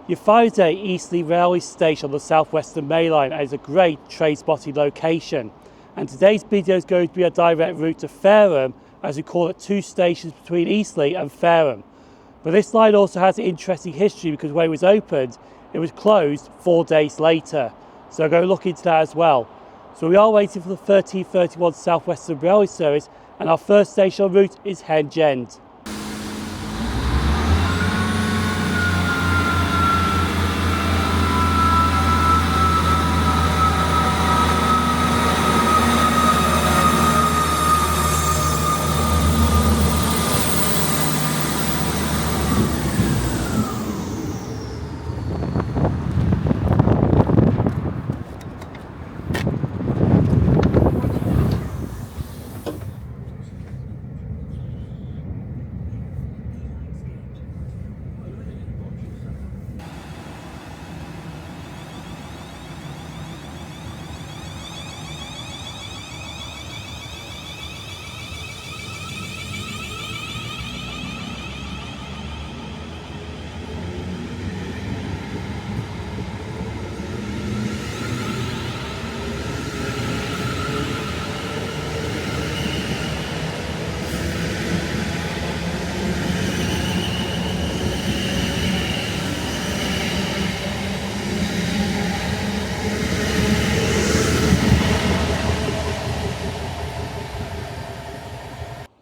You find a Eastleigh railway station on the southwestern main line and is a great train spotting location. And today's video is going to be a direct route to Fareham, as we call it 2 stations between Eastleigh and Fareham. But this line also has an interesting history because when it was opened, it was closed 4 days later. So I'll go look into that as well. So we are waiting for the 1331 South Western Railway service, and our first station en route is Hedge End.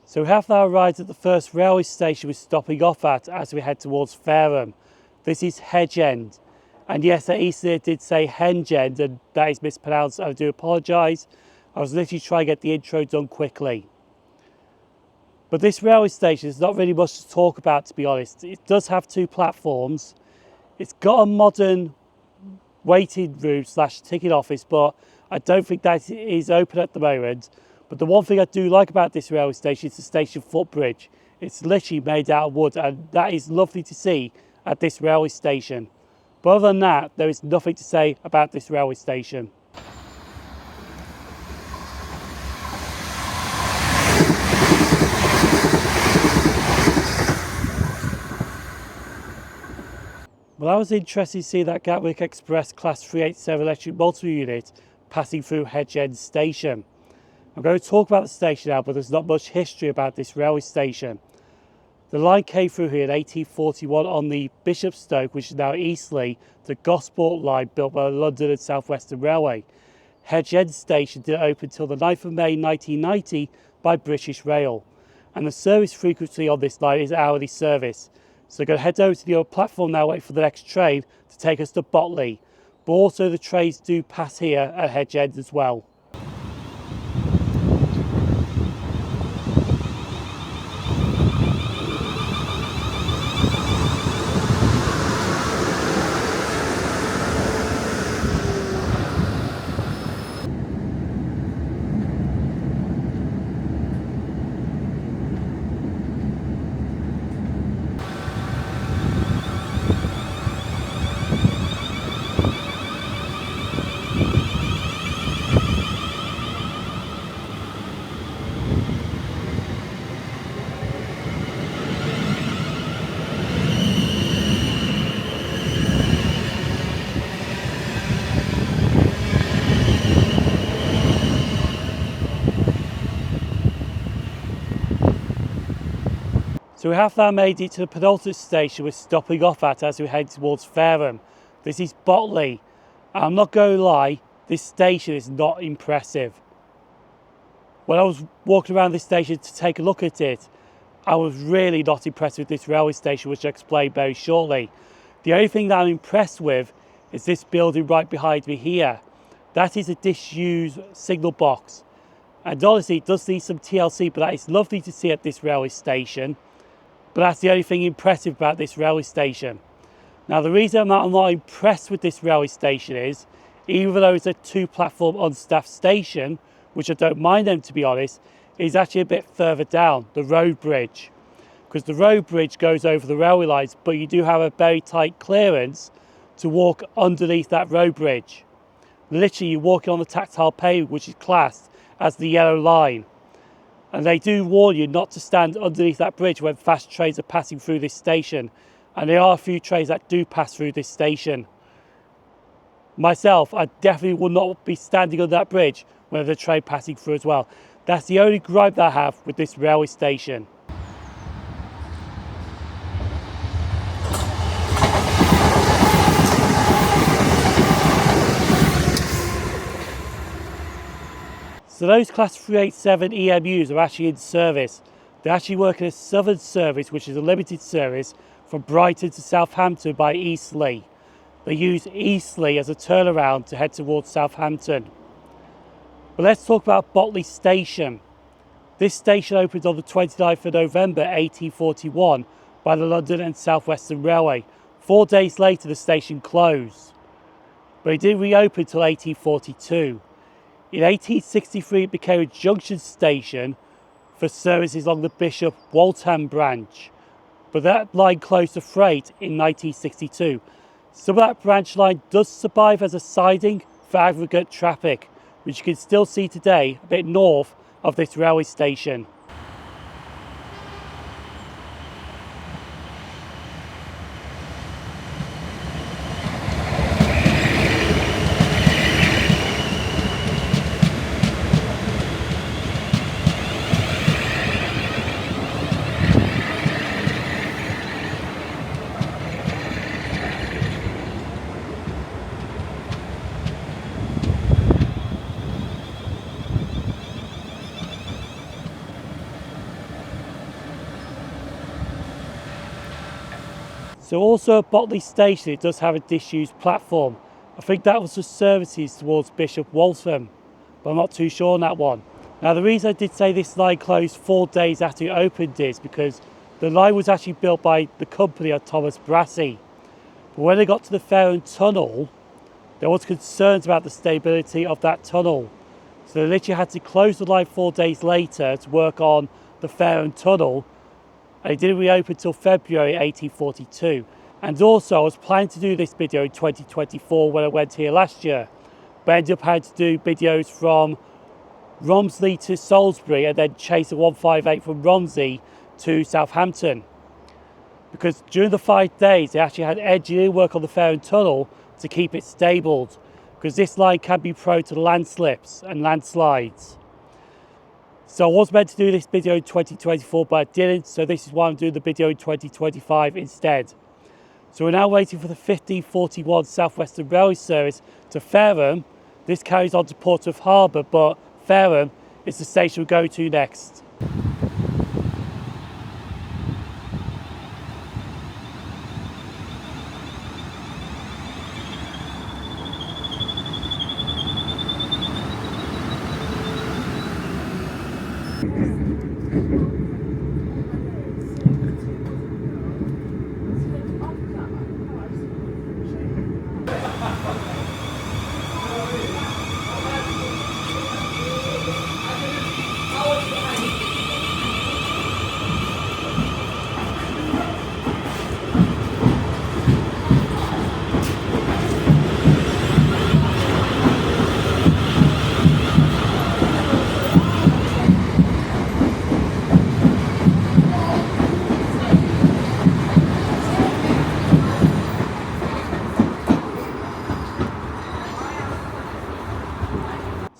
So we have now arrived at the first railway station we're stopping off at as we head towards Fareham. This is Hedge End. And yes, at Eastleigh it did say Henge End, and that is mispronounced. I do apologise. I was literally trying to get the intro done quickly. But this railway station is not really much to talk about, to be honest. It does have 2 platforms. It's got a modern waiting room / ticket office, but I don't think that is open at the moment. But the one thing I do like about this railway station is the station footbridge. It's literally made out of wood, and that is lovely to see at this railway station. But other than that, there is nothing to say about this railway station. Well, I was interested to see that Gatwick Express Class 387 electric multi-unit passing through Hedge End station. I'm going to talk about the station now, but there's not much history about this railway station. The line came through here in 1841 on the Bishopstoke, which is now Eastleigh, the Gosport line built by the London and South Western Railway. Hedge End station didn't open until the 9th of May 1990 by British Rail. And the service frequency on this line is hourly service. So I'm going to head over to the other platform now, wait for the next train to take us to Botley. But also the trains do pass here at Hedge End as well. So we have now made it to the penultimate station we're stopping off at as we head towards Fareham. This is Botley. I'm not going to lie, this station is not impressive. When I was walking around this station to take a look at it, I was really not impressed with this railway station, which I'll explain very shortly. The only thing that I'm impressed with is this building right behind me here. That is a disused signal box. And honestly, it does need some TLC, but that is lovely to see at this railway station. But that's the only thing impressive about this railway station. Now, the reason I'm not impressed with this railway station is, even though it's a 2-platform unstaffed station, which I don't mind them to be honest, is actually a bit further down, the road bridge. Because the road bridge goes over the railway lines, but you do have a very tight clearance to walk underneath that road bridge. Literally, you're walking on the tactile pavement, which is classed as the yellow line. And they do warn you not to stand underneath that bridge when fast trains are passing through this station. and there are a few trains that do pass through this station. Myself, I definitely will not be standing on that bridge when there's a train passing through as well. That's the only gripe that I have with this railway station. So those Class 387 EMUs are actually in service. They actually work in a southern service, which is a limited service from Brighton to Southampton by Eastleigh. They use Eastleigh as a turnaround to head towards Southampton. But let's talk about Botley Station. This station opened on the 29th of November 1841 by the London and South Western Railway. 4 days later the station closed, but it didn't reopen until 1842. In 1863 it became a junction station for services along the Bishop Waltham branch, but that line closed to freight in 1962. Some of that branch line does survive as a siding for aggregate traffic, which you can still see today a bit north of this railway station. So also at Botley Station it does have a disused platform. I think that was for services towards Bishop Waltham, but I'm not too sure on that one. Now the reason I did say this line closed 4 days after it opened is because the line was actually built by the company of Thomas Brassey. But when they got to the Fareham tunnel, there was concerns about the stability of that tunnel. So they literally had to close the line 4 days later to work on the Fareham tunnel. And it didn't reopen until February 1842. And also I was planning to do this video in 2024 when I went here last year, but I ended up having to do videos from Romsey to Salisbury and then chase the 158 from Romsey to Southampton. Because during the 5 days they actually had engineering work on the Fareham tunnel to keep it stabled, because this line can be prone to landslips and landslides. So I was meant to do this video in 2024, but I didn't, so this is why I'm doing the video in 2025 instead. So we're now waiting for the 1541 South Western Railway service to Fareham. This carries on to Portsmouth Harbour, but Fareham is the station we're going to next.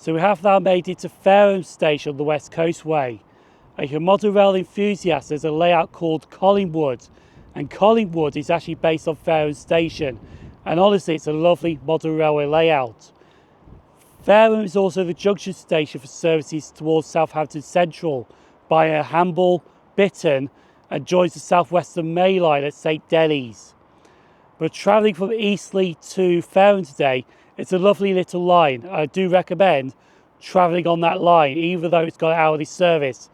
So we have now made it to Fareham Station on the West Coast Way. If you're a modern rail enthusiast, there's a layout called Collingwood, and Collingwood is actually based on Fareham Station, and honestly it's a lovely modern railway layout. Fareham is also the junction station for services towards Southampton Central via Hamble, Bitton, and joins the South Western Main Line at St Denny's. But travelling from Eastleigh to Fareham today, it's a lovely little line. I do recommend travelling on that line, even though it's got an hourly service.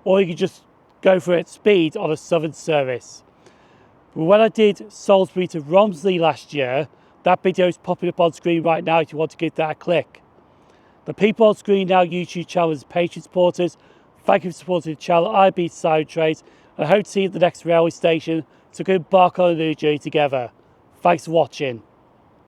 Or you can just go for it at speed on a southern service. But when I did Salisbury to Romsey last year, that video is popping up on screen right now if you want to give that a click. The people on screen now YouTube channel as Patreon supporters. Thank you for supporting the channel. I've been SimonTrains, and I hope to see you at the next railway station so we can embark on a new journey together. Thanks for watching.